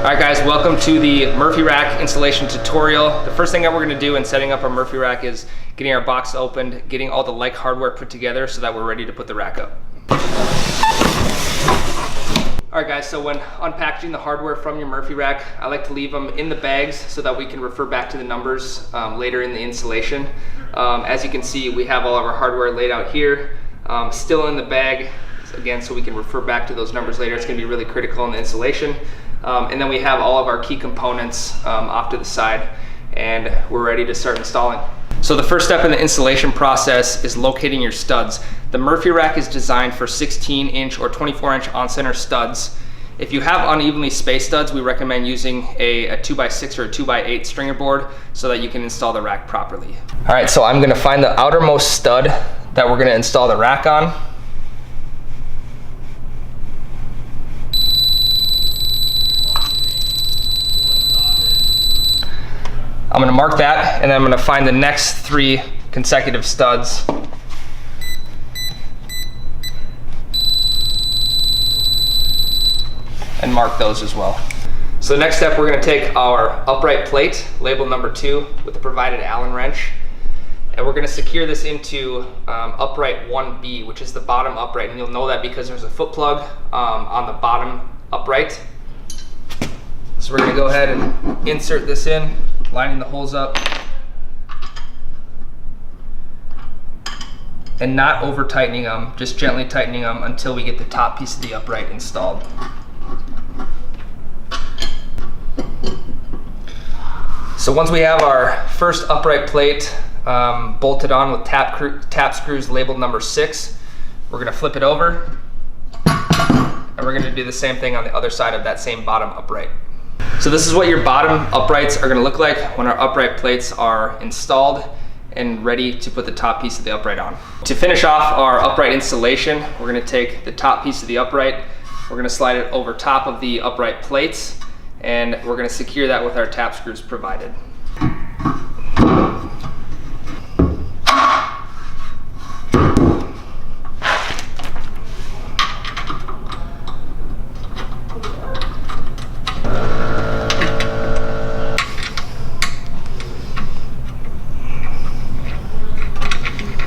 Alright guys, welcome to the Murphy rack installation tutorial. The first thing that we're going to do in setting up our Murphy rack is getting our box opened, getting all the like hardware put together so that we're ready to put the rack up. Alright guys, so when unpackaging the hardware from your Murphy rack, I like to leave them in the bags so that we can refer back to the numbers later in the installation. As you can see, we have all of our hardware laid out here, still in the bag, again, so we can refer back to those numbers later. It's going to be really critical in the installation. And then we have all of our key components off to the side, and we're ready to start installing. So the first step in the installation process is locating your studs. The Murphy rack is designed for 16-inch or 24-inch on-center studs. If you have unevenly spaced studs, we recommend using a 2x6 or a 2x8 stringer board so that you can install the rack properly. All right, so I'm gonna find the outermost stud that we're gonna install the rack on. I'm going to mark that, and then I'm going to find the next 3 consecutive studs. And mark those as well. So the next step, we're going to take our upright plate, labeled number 2, with the provided Allen wrench, and we're going to secure this into upright 1B, which is the bottom upright. And you'll know that because there's a foot plug on the bottom upright. So we're going to go ahead and insert this in, lining the holes up, and not over tightening them, just gently tightening them until we get the top piece of the upright installed. So once we have our first upright plate bolted on with tap screws labeled number 6, we're going to flip it over, and we're going to do the same thing on the other side of that same bottom upright. So this is what your bottom uprights are going to look like when our upright plates are installed and ready to put the top piece of the upright on. To finish off our upright installation, we're going to take the top piece of the upright, we're going to slide it over top of the upright plates, and we're going to secure that with our tap screws provided.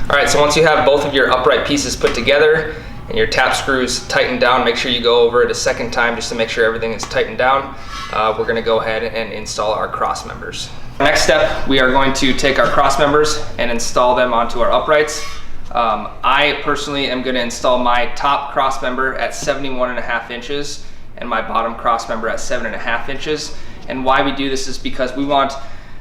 Alright, so once you have both of your upright pieces put together and your tap screws tightened down, make sure you go over it a second time just to make sure everything is tightened down. We're going to go ahead and install our cross members. Next step, we are going to take our cross members and install them onto our uprights. I personally am going to install my top cross member at 71.5 inches and my bottom cross member at 7.5 inches. And why we do this is because we want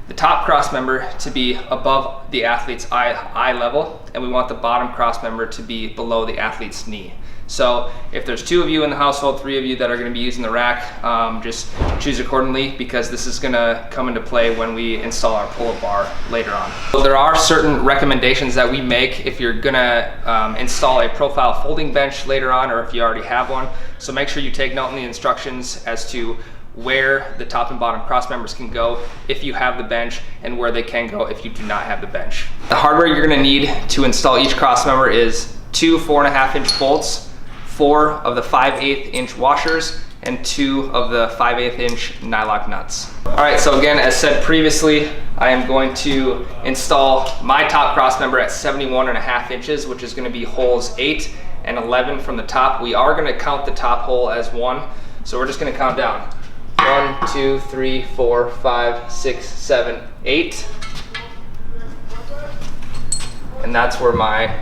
the top cross member to be above the athlete's eye level, and we want the bottom cross member to be below the athlete's knee. So if there's 2 of you in the household, 3 of you that are going to be using the rack, just choose accordingly, because this is going to come into play when we install our pull bar later on. So there are certain recommendations that we make if you're going to install a profile folding bench later on, or if you already have one. So make sure you take note in the instructions as to where the top and bottom cross members can go if you have the bench, and where they can go if you do not have the bench. The hardware you're going to need to install each cross member is 2 4.5-inch bolts, 4 of the 5/8 inch washers, and 2 of the 5/8 inch nylock nuts. Alright, so again, as said previously, I am going to install my top cross member at 71.5 inches, which is going to be holes 8 and 11 from the top. We are going to count the top hole as 1, so we're just going to count down. 1, 2, 3, 4, 5, 6, 7, 8. And that's where my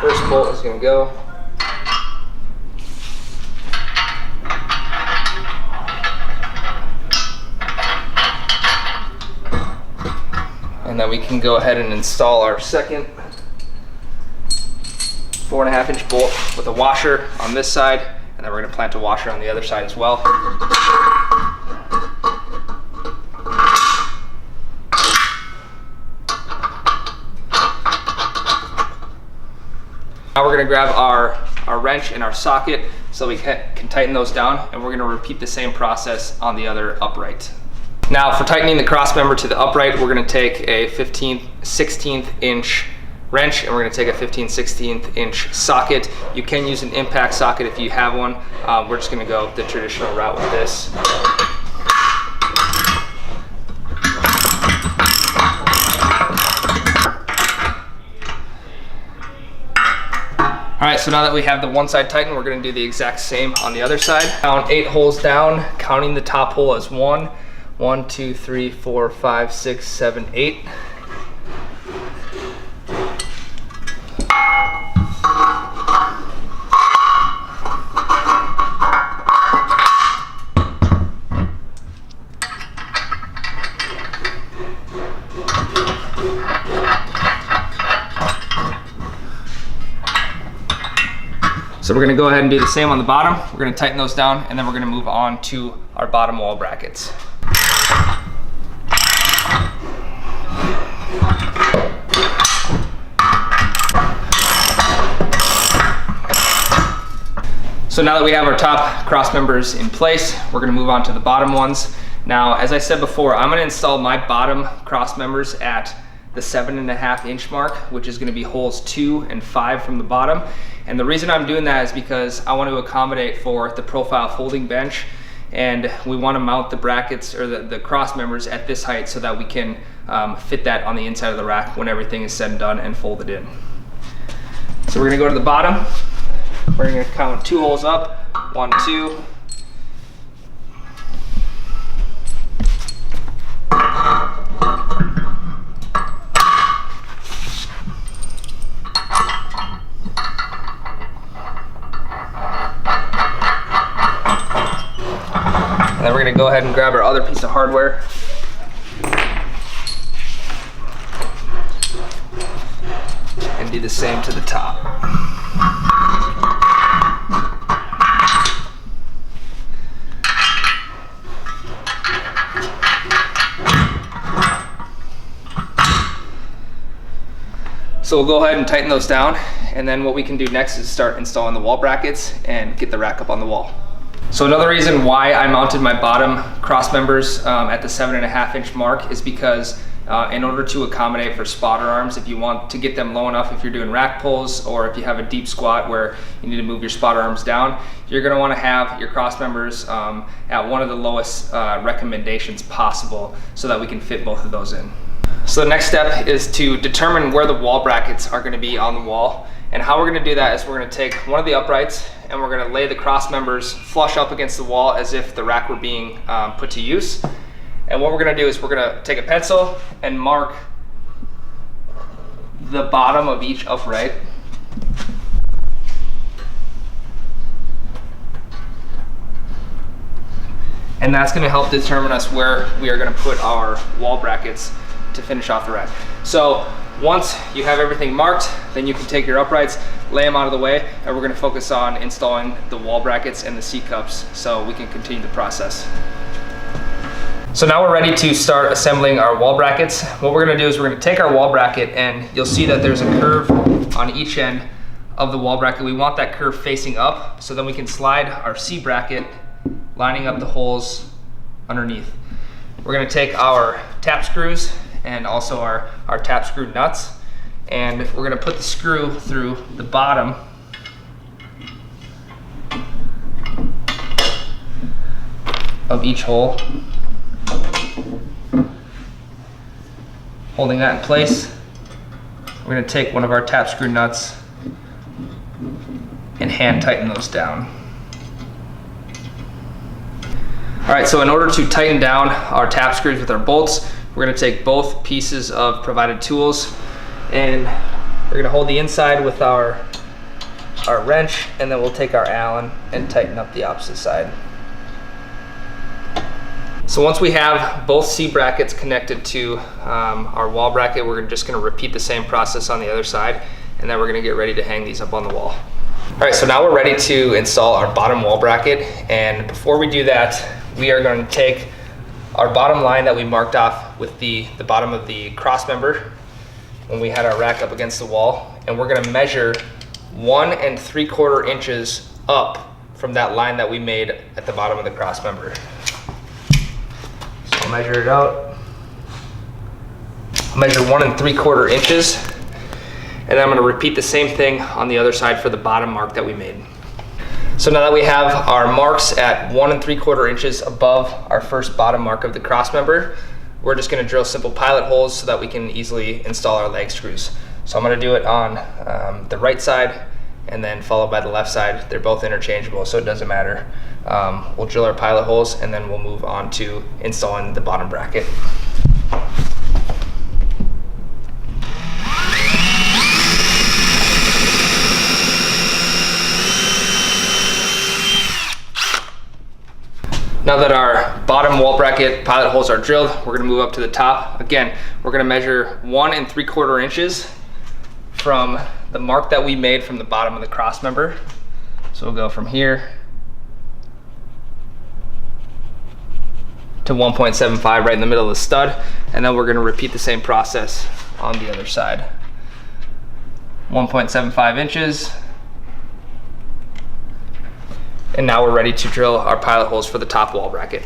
first bolt is going to go. And then we can go ahead and install our second 4.5-inch bolt with a washer on this side, and then we're going to plant a washer on the other side as well. Now we're going to grab our wrench and our socket so we can tighten those down, and we're going to repeat the same process on the other upright. Now for tightening the cross member to the upright, we're going to take a 16th inch wrench, and we're gonna take a 15/16 inch socket. You can use an impact socket if you have one. We're just gonna go the traditional route with this. All right, so now that we have the one side tightened, we're gonna do the exact same on the other side. Count 8 holes down, counting the top hole as 1, 1, 2, 3, 4, 5, 6, 7, 8. So we're gonna go ahead and do the same on the bottom. We're gonna tighten those down, and then we're gonna move on to our bottom wall brackets. So now that we have our top cross members in place, we're gonna move on to the bottom ones. Now, as I said before, I'm gonna install my bottom cross members at the 7.5 inch mark, which is gonna be holes 2 and 5 from the bottom. And the reason I'm doing that is because I want to accommodate for the profile folding bench, and we want to mount the brackets or the cross members at this height so that we can fit that on the inside of the rack when everything is said and done and folded in. So we're gonna go to the bottom. We're gonna count 2 holes up, 1, 2. And then we're gonna go ahead and grab our other piece of hardware. And do the same to the top. So we'll go ahead and tighten those down, and then what we can do next is start installing the wall brackets and get the rack up on the wall. So another reason why I mounted my bottom cross members at the 7.5 inch mark is because in order to accommodate for spotter arms, if you want to get them low enough, if you're doing rack pulls or if you have a deep squat where you need to move your spotter arms down, you're gonna wanna have your cross members at one of the lowest recommendations possible so that we can fit both of those in. So the next step is to determine where the wall brackets are gonna be on the wall. And how we're gonna do that is we're gonna take one of the uprights and we're gonna lay the cross members flush up against the wall as if the rack were being put to use. And what we're gonna do is we're gonna take a pencil and mark the bottom of each upright. And that's gonna help determine us where we are gonna put our wall brackets to finish off the rack. So once you have everything marked, then you can take your uprights, lay them out of the way, and we're gonna focus on installing the wall brackets and the C-cups so we can continue the process. So now we're ready to start assembling our wall brackets. What we're gonna do is we're gonna take our wall bracket, and you'll see that there's a curve on each end of the wall bracket. We want that curve facing up, so then we can slide our C bracket, lining up the holes underneath. We're gonna take our tap screws and also our tap screw nuts, and we're gonna put the screw through the bottom of each hole, holding that in place. We're gonna take one of our tap screw nuts and hand tighten those down. All right, so in order to tighten down our tap screws with our bolts, we're gonna take both pieces of provided tools, and we're gonna hold the inside with our wrench, and then we'll take our Allen and tighten up the opposite side. So once we have both C brackets connected to our wall bracket, we're just gonna repeat the same process on the other side, and then we're gonna get ready to hang these up on the wall. All right, so now we're ready to install our bottom wall bracket, and before we do that, we are going to take our bottom line that we marked off with the bottom of the cross member when we had our rack up against the wall, and we're going to measure 1 3/4 inches up from that line that we made at the bottom of the cross member. So I'll measure it out. I'll measure 1 3/4 inches, And then I'm gonna repeat the same thing on the other side for the bottom mark that we made. So now that we have our marks at 1 3/4 inches above our first bottom mark of the cross member, we're just gonna drill simple pilot holes so that we can easily install our leg screws. So I'm gonna do it on the right side and then followed by the left side. They're both interchangeable, so it doesn't matter. We'll drill our pilot holes and then we'll move on to installing the bottom bracket. Now that our bottom wall bracket pilot holes are drilled, we're gonna move up to the top. Again, we're gonna measure 1 3/4 inches from the mark that we made from the bottom of the cross member. So we'll go from here to 1.75 right in the middle of the stud, and then we're gonna repeat the same process on the other side. 1.75 inches. And now we're ready to drill our pilot holes for the top wall bracket.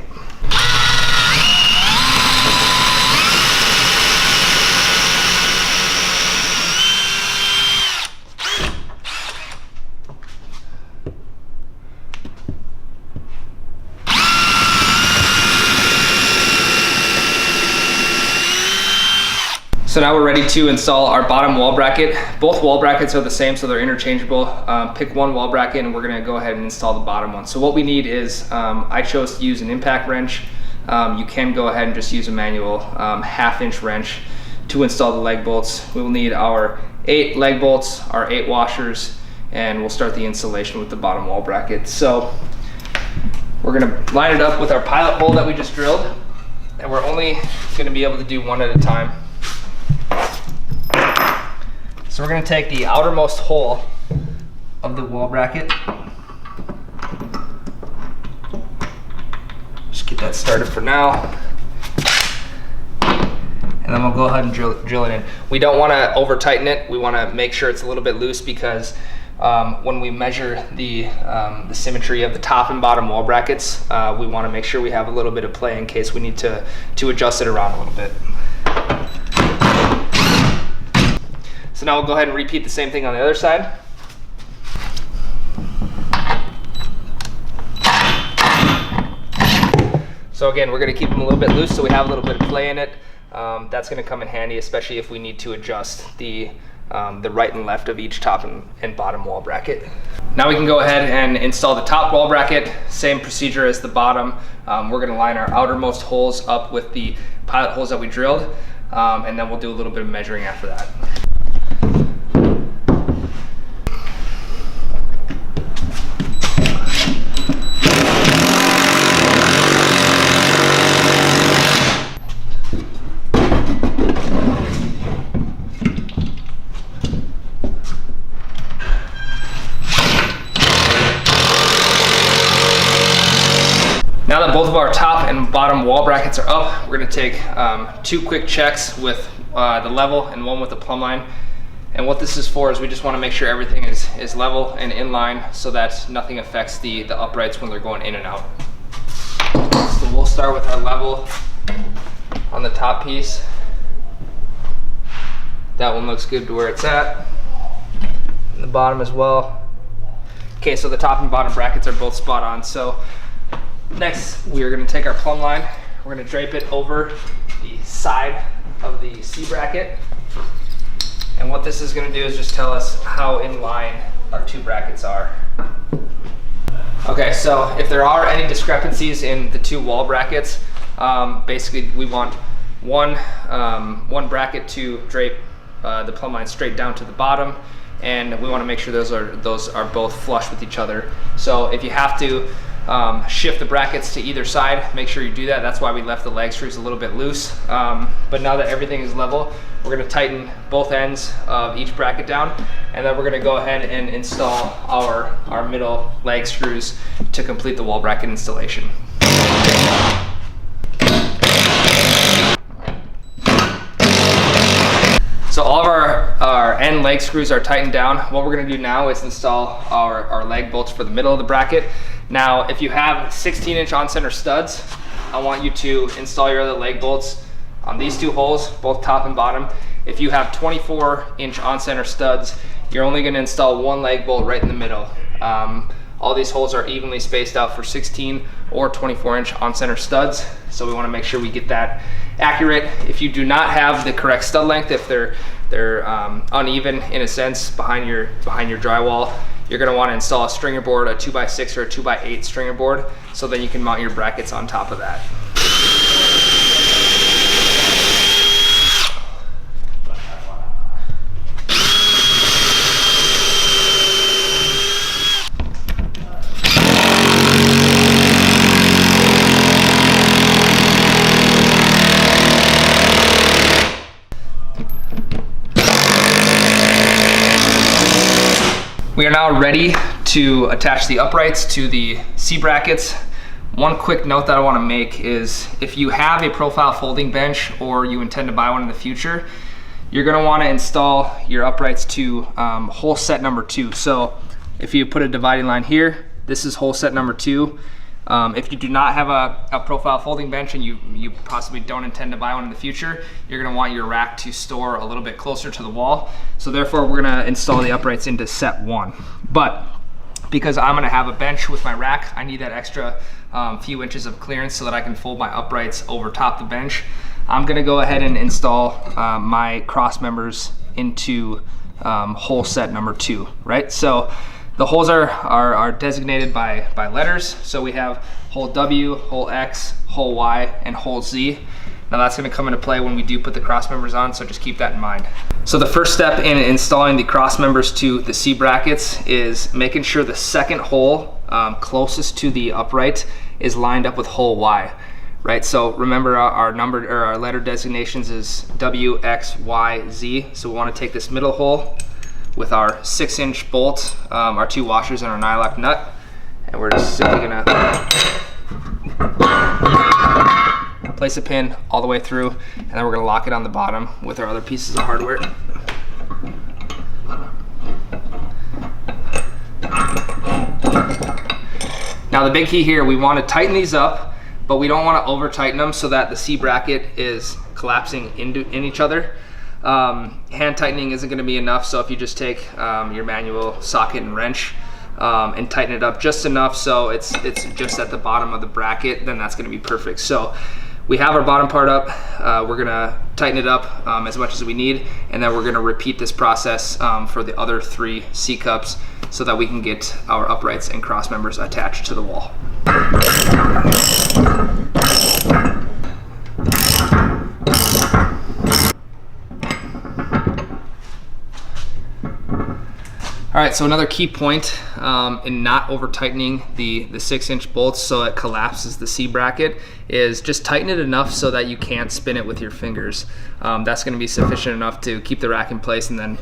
So now we're ready to install our bottom wall bracket. Both wall brackets are the same, so they're interchangeable. Pick one wall bracket and we're gonna go ahead and install the bottom one. So what we need is, I chose to use an impact wrench. You can go ahead and just use a manual 1/2 inch wrench to install the leg bolts. We will need our 8 leg bolts, our 8 washers, and we'll start the installation with the bottom wall bracket. So we're gonna line it up with our pilot hole that we just drilled, and we're only gonna be able to do one at a time. So we're going to take the outermost hole of the wall bracket. Just get that started for now. And then we'll go ahead and drill it in. We don't want to over tighten it. We want to make sure it's a little bit loose because when we measure the symmetry of the top and bottom wall brackets, we want to make sure we have a little bit of play in case we need to adjust it around a little bit. So now we'll go ahead and repeat the same thing on the other side. So again, we're going to keep them a little bit loose so we have a little bit of play in it. That's going to come in handy, especially if we need to adjust the right and left of each top and bottom wall bracket. Now we can go ahead and install the top wall bracket. Same procedure as the bottom. We're going to line our outermost holes up with the pilot holes that we drilled, and then we'll do a little bit of measuring after that. Now that both of our top and bottom wall brackets are up, we're going to take 2 quick checks with the level and one with the plumb line. And what this is for is we just want to make sure everything is level and in line so that nothing affects the uprights when they're going in and out. So we'll start with our level on the top piece. That one looks good to where it's at. And the bottom as well. Okay, so the top and bottom brackets are both spot on. So next, we are going to take our plumb line. We're going to drape it over the side of the C bracket. And what this is going to do is just tell us how in line our 2 brackets are. Okay, so if there are any discrepancies in the 2 wall brackets, basically we want one bracket to drape the plumb line straight down to the bottom, and we want to make sure those are both flush with each other. So if you have to shift the brackets to either side, make sure you do that. That's why we left the leg screws a little bit loose. But now that everything is level, we're going to tighten both ends of each bracket down, and then we're going to go ahead and install our middle leg screws to complete the wall bracket installation. So all of our end leg screws are tightened down. What we're going to do now is install our leg bolts for the middle of the bracket. Now, if you have 16-inch on-center studs, I want you to install your other leg bolts On these two holes, both top and bottom, if you have 24-inch on-center studs, you're only going to install one leg bolt right in the middle. All these holes are evenly spaced out for 16 or 24-inch on-center studs, so we want to make sure we get that accurate. If you do not have the correct stud length, if they're uneven in a sense behind your drywall, you're going to want to install a stringer board, a 2x6 or a 2x8 stringer board, so then you can mount your brackets on top of that. We are now ready to attach the uprights to the C-brackets. One quick note that I want to make is if you have a profile folding bench or you intend to buy one in the future, you're going to want to install your uprights to hole set number 2. So if you put a dividing line here, this is hole set number 2. If you do not have a profile folding bench and you possibly don't intend to buy one in the future, you're going to want your rack to store a little bit closer to the wall. So therefore we're going to install the uprights into set 1. But because I'm going to have a bench with my rack, I need that extra few inches of clearance so that I can fold my uprights over top the bench. I'm going to go ahead and install my cross members into hole set number 2, right? So the holes are designated by letters. So we have hole W, hole X, hole Y, and hole Z. Now that's going to come into play when we do put the cross members on, so just keep that in mind. So the first step in installing the cross members to the C brackets is making sure the second hole closest to the upright is lined up with hole Y, right? So remember our numbered or our letter designations is W, X, Y, Z. So we want to take this middle hole with our 6-inch bolt, our 2 washers, and our nylock nut, and we're just simply gonna place a pin all the way through, and then we're gonna lock it on the bottom with our other pieces of hardware. Now the big key here, we want to tighten these up, but we don't want to over tighten them so that the C bracket is collapsing in each other. Hand tightening isn't going to be enough, so if you just take your manual socket and wrench and tighten it up just enough so it's just at the bottom of the bracket, then that's going to be perfect. So we have our bottom part up, we're going to tighten it up as much as we need, and then we're going to repeat this process for the other 3 C cups so that we can get our uprights and cross members attached to the wall. All right, so another key point in not over tightening the 6-inch bolts so it collapses the C bracket is just tighten it enough so that you can't spin it with your fingers. That's going to be sufficient enough to keep the rack in place and then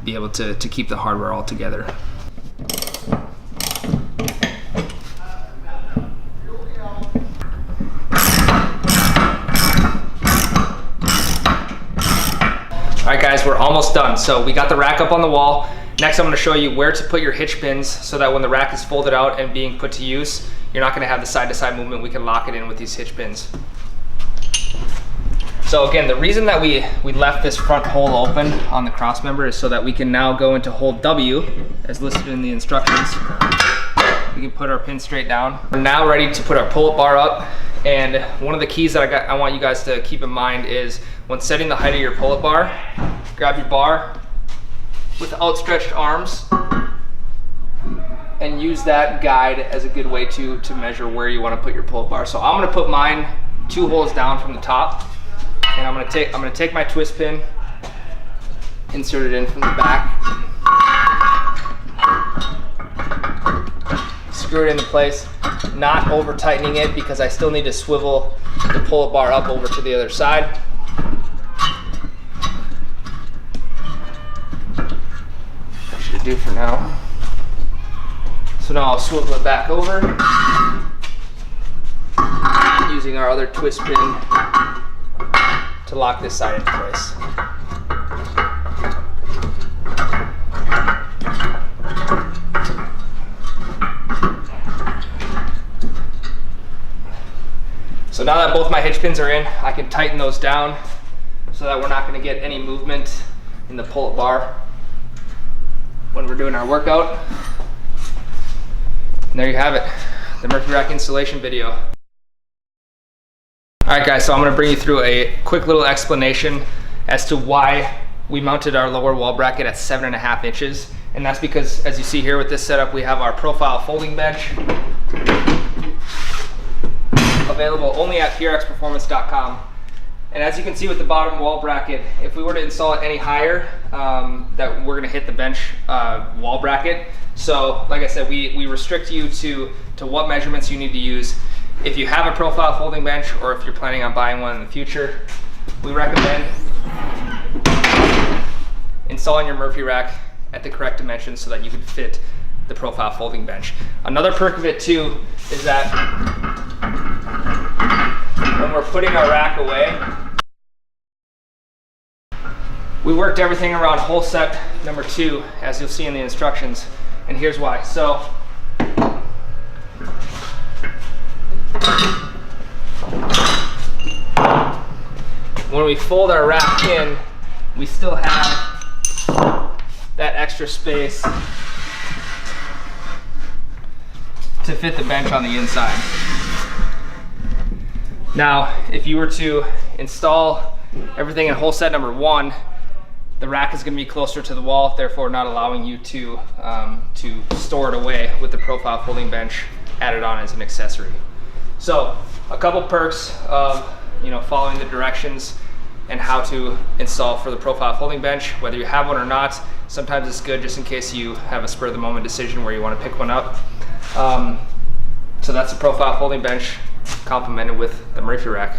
be able to keep the hardware all together. All right guys, we're almost done. So we got the rack up on the wall. Next, I'm going to show you where to put your hitch pins so that when the rack is folded out and being put to use, you're not going to have the side-to-side movement. We can lock it in with these hitch pins. So again, the reason that we left this front hole open on the cross member is so that we can now go into hole W as listed in the instructions. We can put our pin straight down. We're now ready to put our pull-up bar up. And one of the keys that I want you guys to keep in mind is when setting the height of your pull-up bar, grab your bar with outstretched arms and use that guide as a good way to measure where you want to put your pull-up bar. So I'm going to put mine 2 holes down from the top, and I'm going to take my twist pin, insert it in from the back, screw it into place, not over tightening it because I still need to swivel the pull-up bar up over to the other side. Do for now. So now I'll swivel it back over using our other twist pin to lock this side into place. So now that that both my hitch pins are in, I can tighten those down so that we're not going to get any movement in the pull-up bar when we're doing our workout. And there you have it, the Murphy rack installation video. All right guys, so I'm going to bring you through a quick little explanation as to why we mounted our lower wall bracket at 7.5 inches. And that's because, as you see here with this setup, we have our profile folding bench available only at prxperformance.com. And as you can see with the bottom wall bracket, if we were to install it any higher, that we're going to hit the bench wall bracket. So like I said, we restrict you to what measurements you need to use. If you have a profile folding bench, or if you're planning on buying one in the future, we recommend installing your Murphy rack at the correct dimensions so that you can fit the profile folding bench. Another perk of it too is that when we're putting our rack away, we worked everything around hole set number 2, as you'll see in the instructions, and here's why. So when we fold our rack in, we still have that extra space to fit the bench on the inside. Now, if you were to install everything in hole set number 1, the rack is going to be closer to the wall, therefore not allowing you to store it away with the profile folding bench added on as an accessory. So, a couple perks of following the directions and how to install for the profile folding bench, whether you have one or not. Sometimes it's good just in case you have a spur of the moment decision where you want to pick one up. So that's the profile folding bench complemented with the Murphy rack.